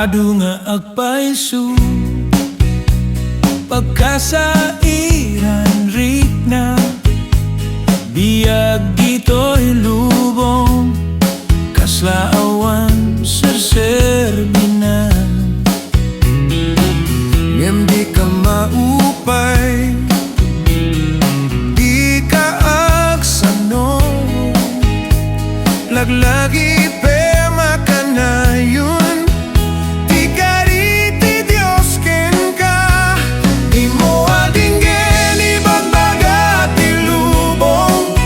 Adu nga agpaisu pagkasairan rik na biyag dito'y lubong kaslaawan serserbinan. Ngem di ka maupay, di ka agsano, laglagi pe makanayon. Di ka riti Diyos ken ka, di mo adinggen ibagbaga ti lubong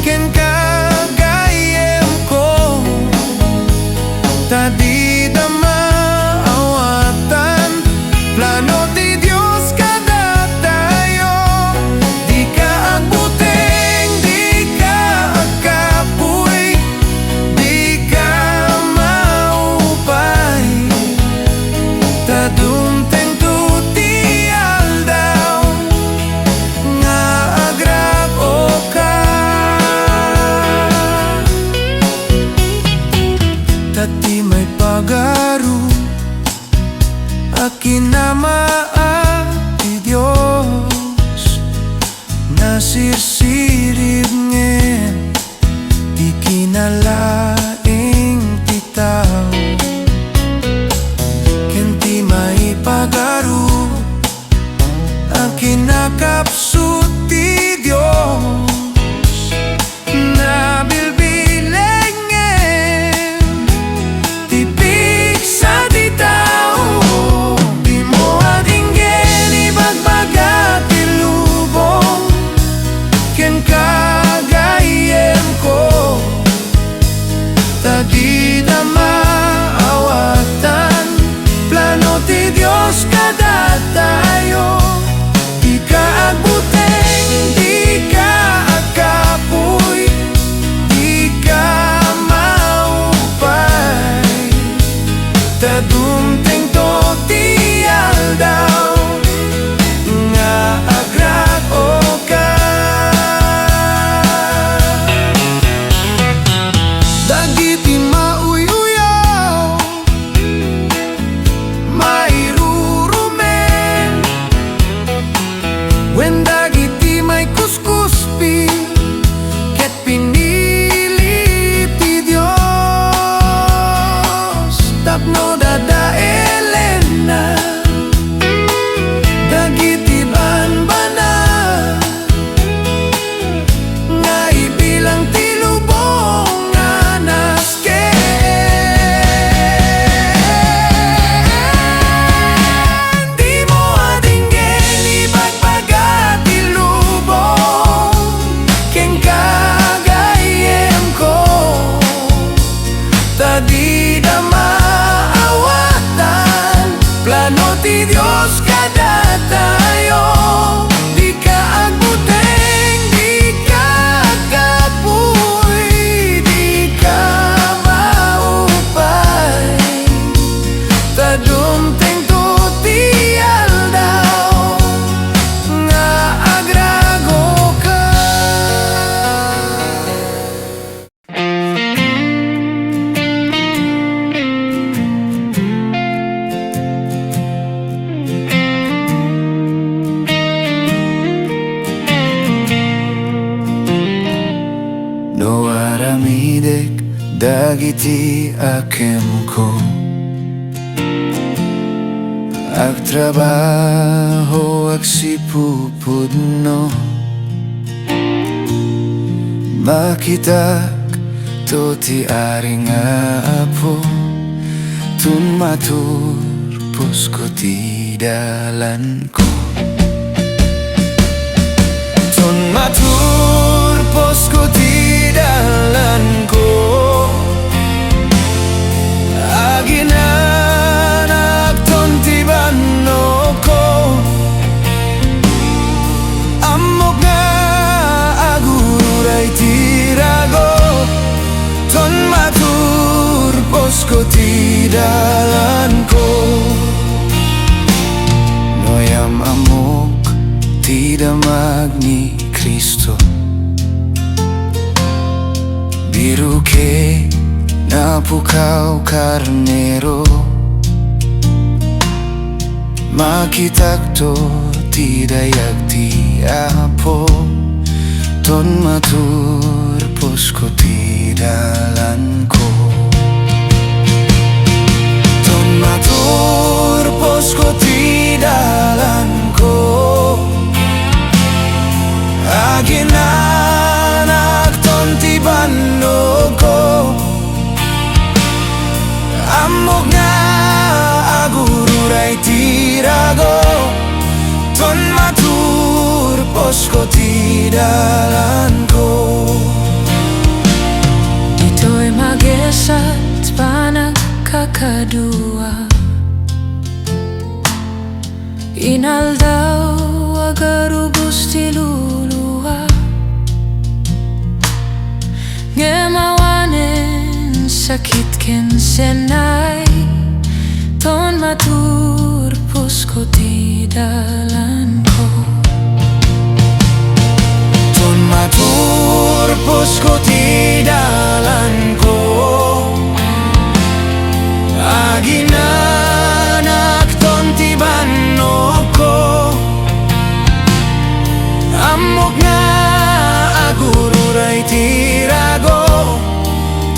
ken ka gayem ko. Tadi dama plano ti Diyos kada tayo. Di ka agbuteng, di ka agkapoy, di ka maupay. Tadumteng tuti aldaw nga agrako ka. Tati may pagaru akin ti Diyos nasirsirib ngen di kinalaing titaw kenti may pagaru akin nakapsut ti Diyos na bilbileng ngen tipik sa titaw. Di na maawatan, plano ti Diyos kada tayo. Di ka agbuteng, di ka agkapoy, di ka maupay. Tadumteng to ti aldaw nga agrako ka. When dagiti may kuskuspi ket pinili ti Diyos tapno dada Elena dagiti banbana nga ibilang ti lubong nga nasken. Di mo adinggen ibagbaga di na maawatan, plano ti Diyos kada tayo. Di ka agbuteng, di ka agkapoy, di ka maupay. Tadumteng tuti aldaw nga agrago ka. No aramidek dagiti akem ko agtrabaho agsipupudno makitak to ti aring apo tun maturpos ko ti dalan ko. Tun maturpos ko ti dalan ko aginanak ton ti banno ko amok nga aguray ti rago ton maturpos ko ti dalan ko. Noyam amok ti damag ni Kristo biru ke napukaw karnero Makitakto ti dayag ti apo, ton maturpos ko ti dalan ko. Ton maturpos ko ti dalan ko, aginanak ton ti bannog ko. Amok nga agururay ti rago, ton maturpos ko ti dalan ko. Ito'y mag-isa't panagkakadua, inaldaw agarubos ti luluwa, ngemawanen sakit ken senay, ton maturpos ko ti dalan ko. Ton maturpos ko ti dalan ko, aginanak ton ti bannog ko. Amok nga agururay ti rago,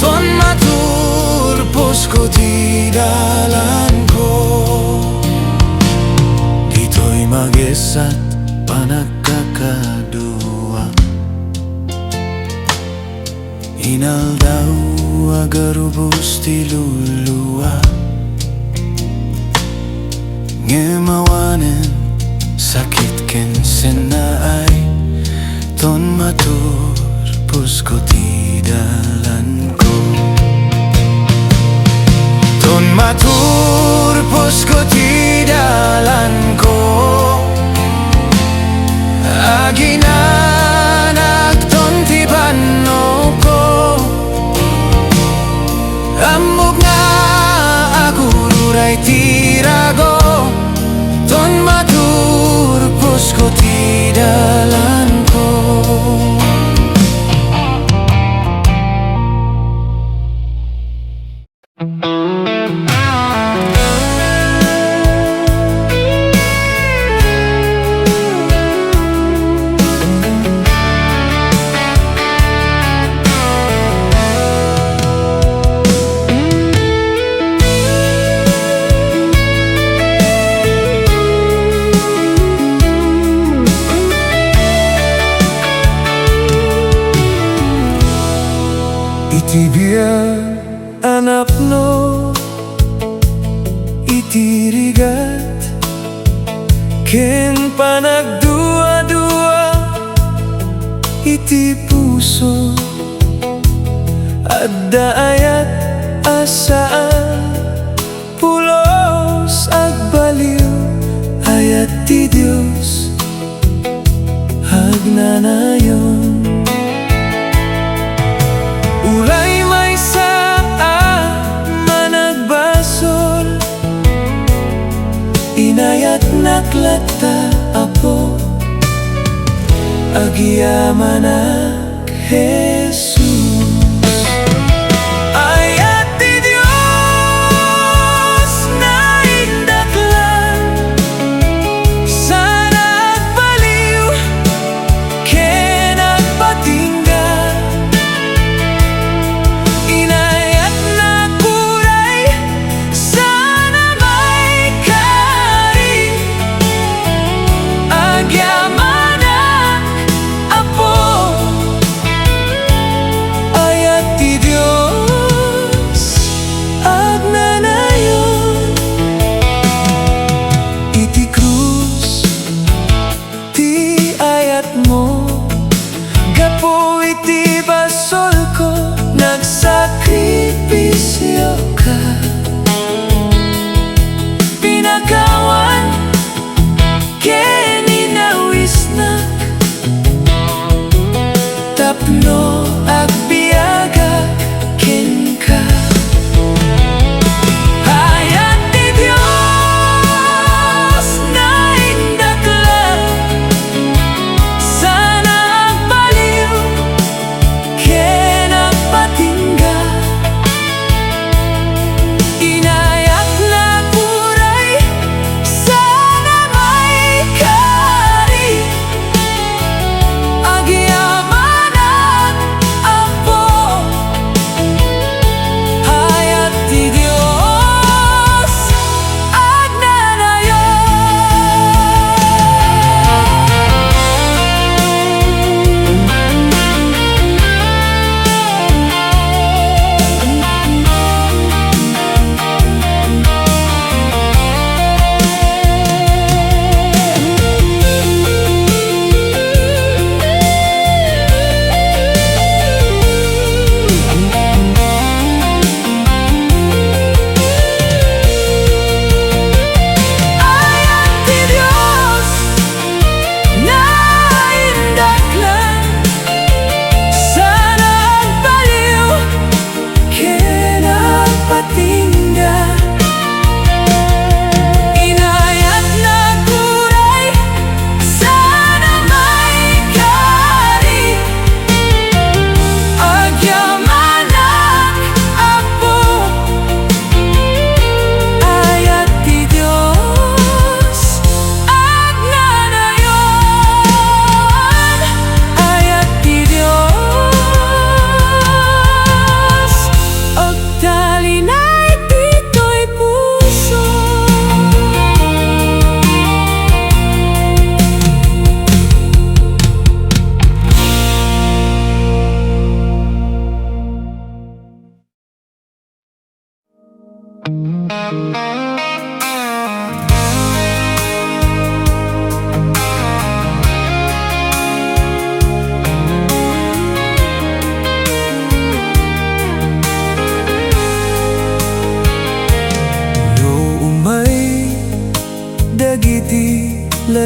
ton maturpos ko ti dalan ko. Dito'y mag-isa't panagkakadua, inaldaw agarubos ti luluwa, ngemawanen sakit ken senay, ton maturpos ko ti dalan ko. Ton maturpos ko ti dalan ko, aginanak ton ti bannog ko. Amok nga agururay ti rago, ton maturpos ko ti dalan ko. Iti biag anak no, iti rigat ken panagdua-dua, iti puso adda ayat asaan, pulos agbaliw ayat ti Dios agnanayon. Uray may saa managbasol, inayat naklata apo, agyamanak Jesus. Ayat ti Dios na indaklan, sa nagbaliw ken nagpatingga, inayat na kuray sana may kari, agyamanak apo,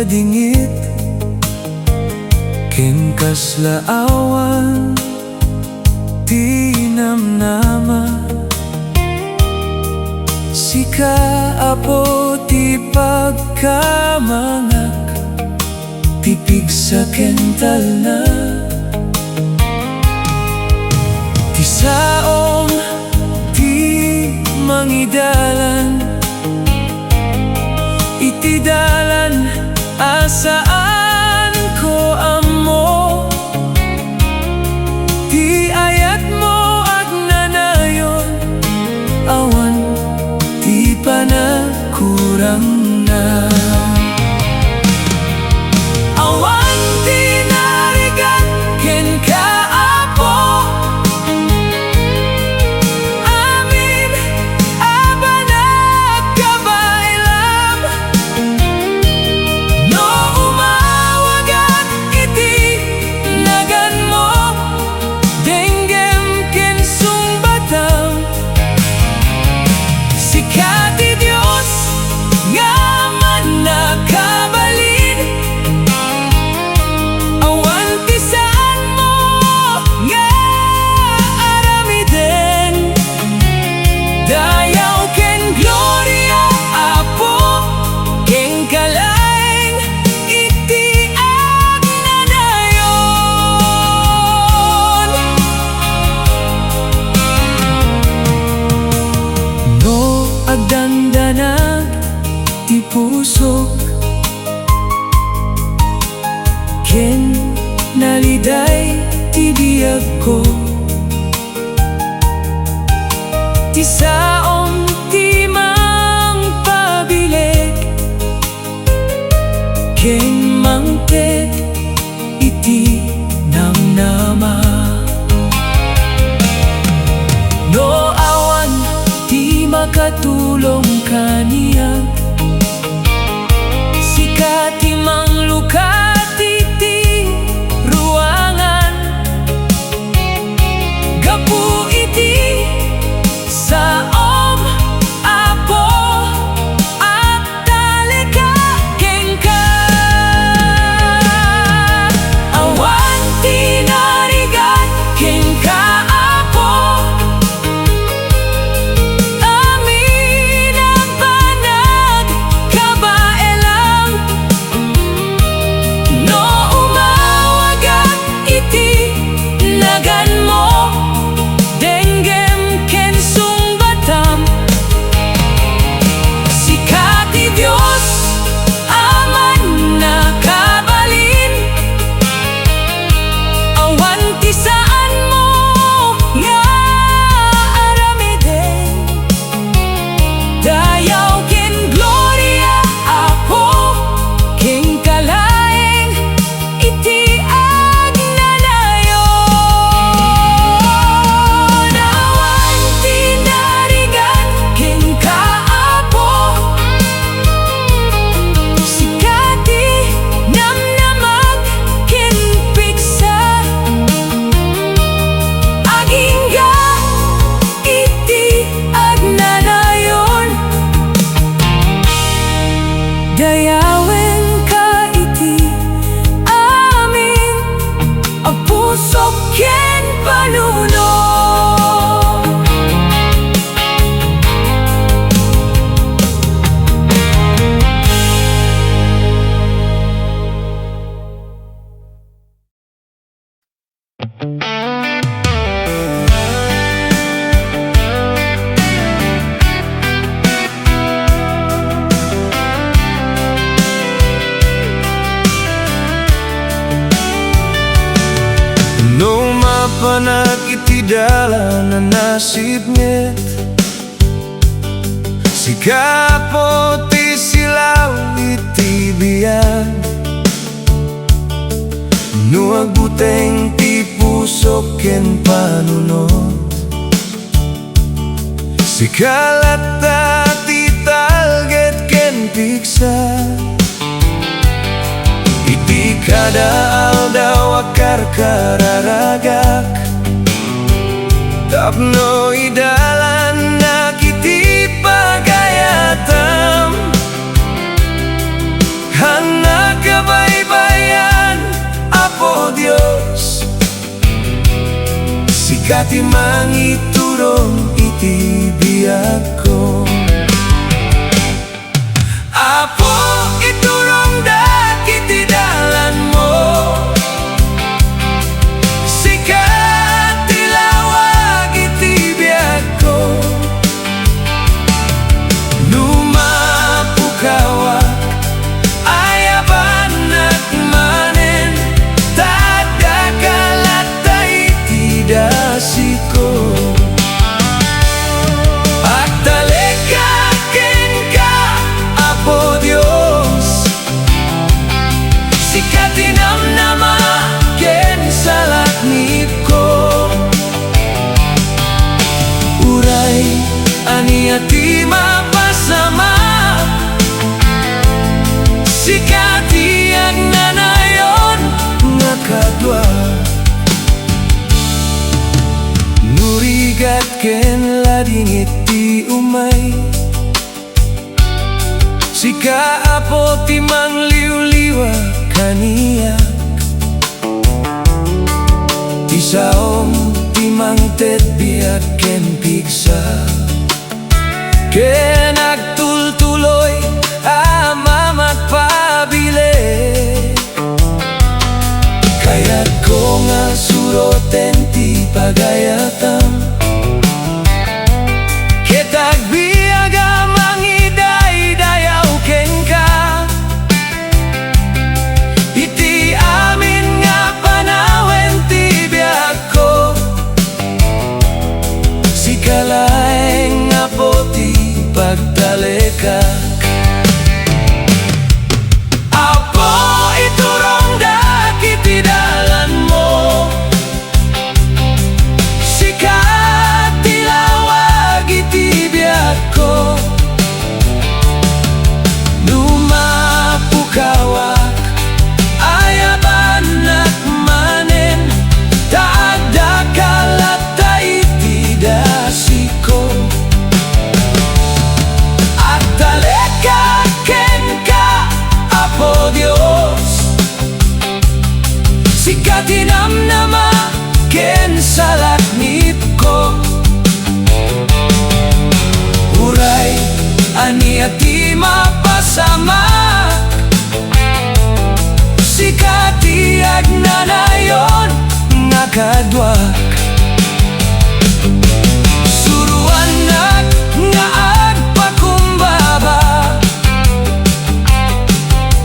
kadingit ken kaslaawan ti namnama sika apo ti pagkamangak tipig sa kental na ti saom ti mangidalan iti dalan asaan ko amo ti ayat mo at nanayon awan ti panakurang na awan ti narigat ken kaapo amin abanag kabailam no umawagan iti nagan mo denggem ken sumbatam sikat ti Dios nga man nakabalin awan ti saan mo nga aramiden dayaw ken gloria apo ken kalaeng iti agnanayon no agdandanag ti pusok ken naliday ti biyag ko ti saom ti mangpabilik ken mangted iti namnama no awan ti makatulong kaniya sikat ti manglukat iti ruangan gapu iti saom apo at talika kengka awan ti narigat kengka apo amin ang panag kabaelang no umawagan iti nagan mo denggem ken sumbatam sikat ti Dios aman nakabalin awan ti saan mo nga aramiden dayaw ken gloria apo ken kalaeng iti agnanayon awan ti narigat ken kaapo sikat ti namnamag ken piksa agingga iti agnanayon dayawen ka iti amin ang puso ken panuno No mapanag iti dalan na nasibnget sikapo ti silaw iti biyag no agbuteng ti puso ken panunod sikalata ti talget ken piksa iti kada aldaw akar kararagak tapno idalan na kiti pagayatam hanak Sikati mangiturong iti biagko. Apo iturong dakiti dalan mo, sikati lawag iti biagko. Numapukawak ayaban at manen, tadakalat iti dasiko. At talikakin ka, Apo Dios, sikati namnama ken salaknip ko. Uray ani ati mapasama, sikati agnanayon nga kadwa. Nurigat ken lading iti umay, sika Apo ti mangliwliwa kaniyak. Isaom ti mangted biag ken pigsa, ken agtultuloy ama magpabili. Kaya't ko nga suroten ti pagayatam, ketag biaga mangiday-dayaw ken ka. Iti amin nga panawen ti biag ko, sikalaeng Apo ti pagtalekak. Apo iturong dakiti dalan mo, sikati lawag iti biag ko. Numapukawak ayaban at manen, tadakalat iti dasiko. At talikakin ka, Apo Dios, sikati namnama ken salaknip ko. Uray ani ati mapasama, sikati agnanayon nga kadwak. Suruanak nga agpakumbaba,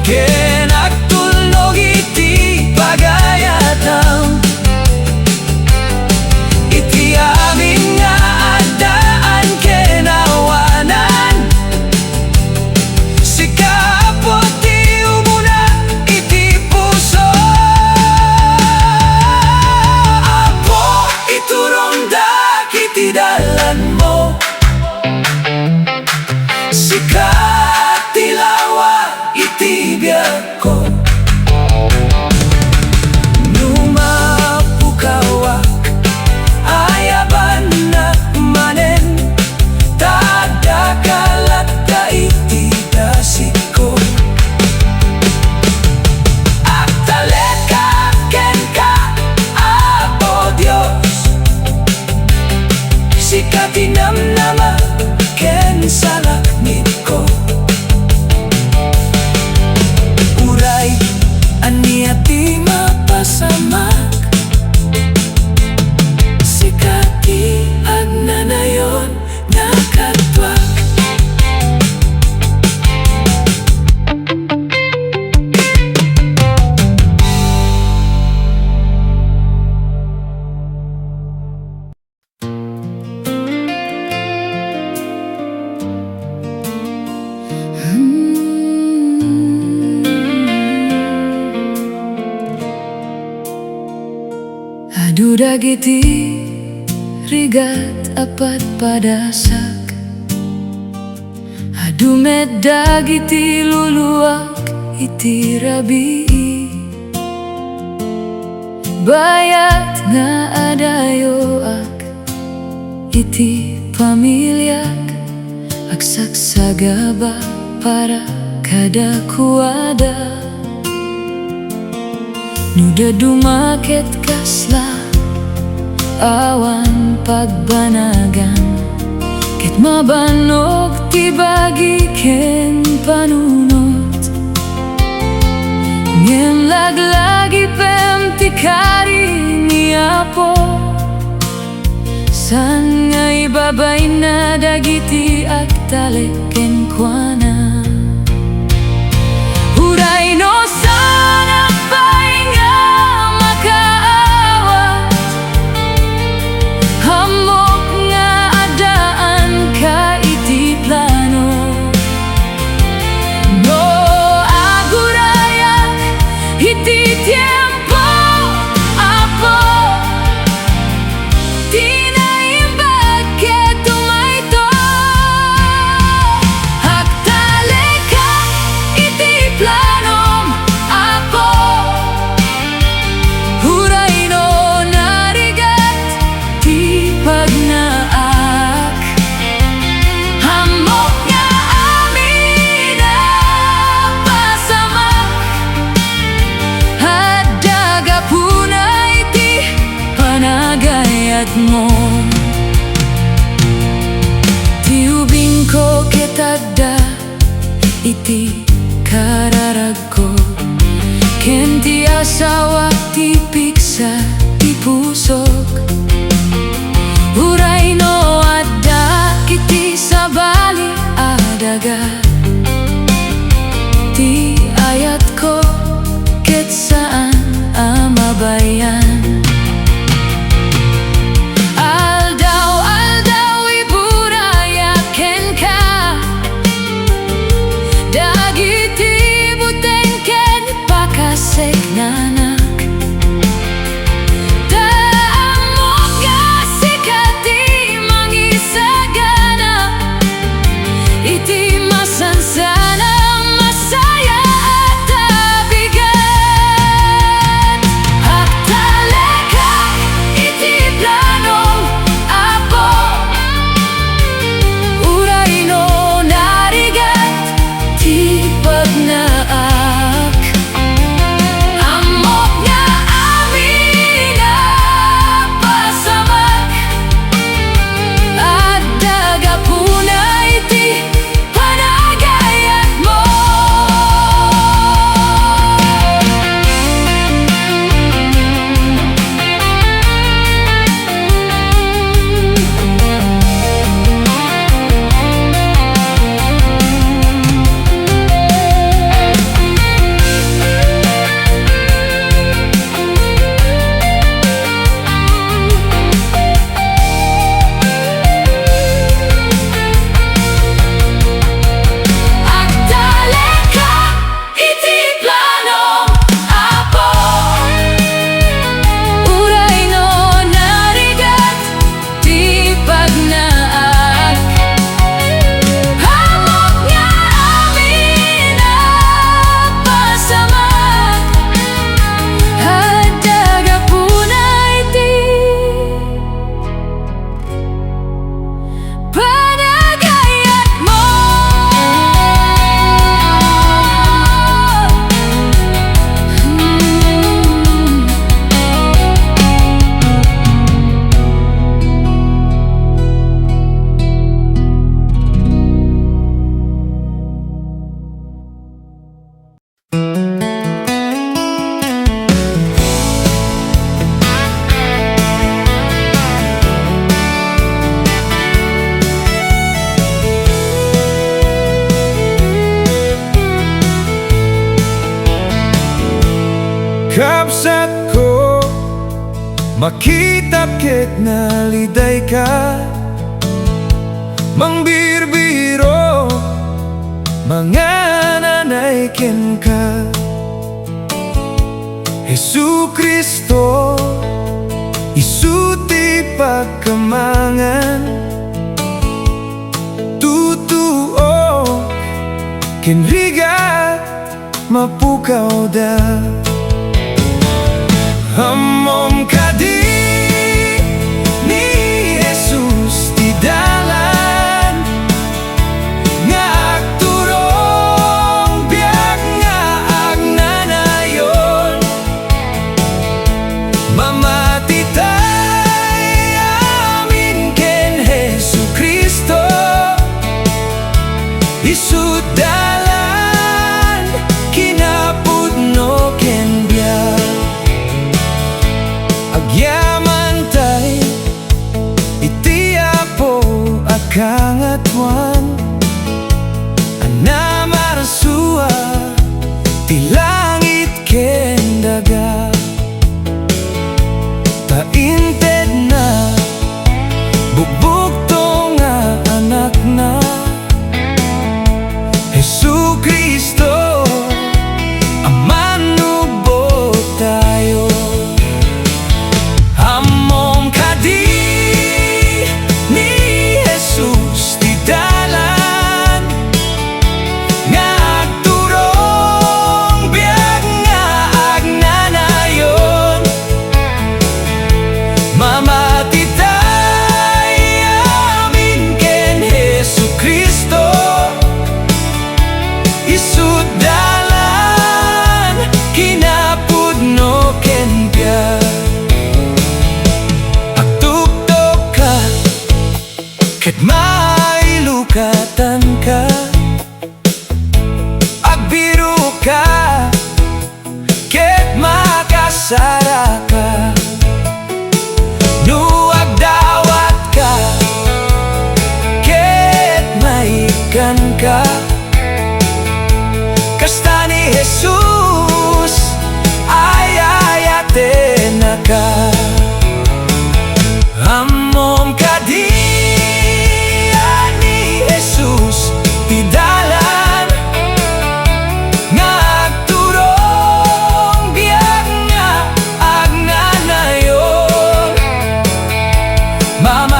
ken agtulnog iti pagayatam. Iti amin nga addaan ken awanan, sika Apo ti umuna iti puso. Apo iturong dakiti dalan mo, sikati lawag iti biag ko. Numapukawak ayaban at manen, tadakalat iti dasiko. At talikakin ka, Apo Dios, sikati namnama ken salaknip ko. Uray ani ati mapasamak, sikati agnanayon nga kadwak. Adu dagiti rigat apat padasak, adu med dagiti luluak iti rabii. Bayat nga adayoak iti pamilyak, agsagsagaba para kada kuada. Nuda dumaket kasla awan pagbanagan, ket mabanog ti bagi ken panunot. Ngem laglagi pem ti kari ni Apo, san nga ibabay na dagiti agtalik ken kuana. Huray no sana pa'y nga makaawat, hamok nga adaan ka iti plano. No agurayak iti tiempo, Apo, tinaimbag ket tumayto. Agtaleka iti planom, Apo, huray no narigat ti pagnaak. Hamok nga amin a pasamak, haddag apunay ti panagayat mo. Ti ubing ko ket adda iti kararag ko, ken ti asawak ti piksa ti pusok. Huray no adda kiti sabali adaga, ti ayat ko ket saan a mabayan. Aldaw iburayaken ka, dagiti buteng ken pakasek nanak. Daamok nga sikati mangisagana, iti masansana masaya at abigan. Agtaleka iti planom, Apo, uray no narigat ti pagnaak. Amok nga amin a pasamak, addag apunay ti panagayat mo. Agtaleka iti planom, Apo, uray no narigat ti pagnaak. Hamok nga amin a pasamak, haddag apunay ti panagayat mo. Kapsat ko makita ket naliday ka, mangbirbiro mga nanay ken ka. Jesucristo isu ti pagkamangan, tutuo ken rigat mapukaw da. Hamom kadi ni Jesus ti dalan, nga agturong biag nga agnanayon, mamatitay Bugbugto nga anak na Jesu Kristo ang manubot tayo. Amom kadi ni Jesus ti dalan nga agturong biag nga agnanayon. Mamati amin ken Jesu Kristo isut dalan kinapudno ken biag. Agtuktok ka ket mailukatan ka, agbiro ka ket makasara ka. Nuag dawat ka ket maikan ka, kasta ni Jesus ayayaten na ka. Amom kadi ni Jesus ti dalan nga agturong biag nga agnanayon. Mama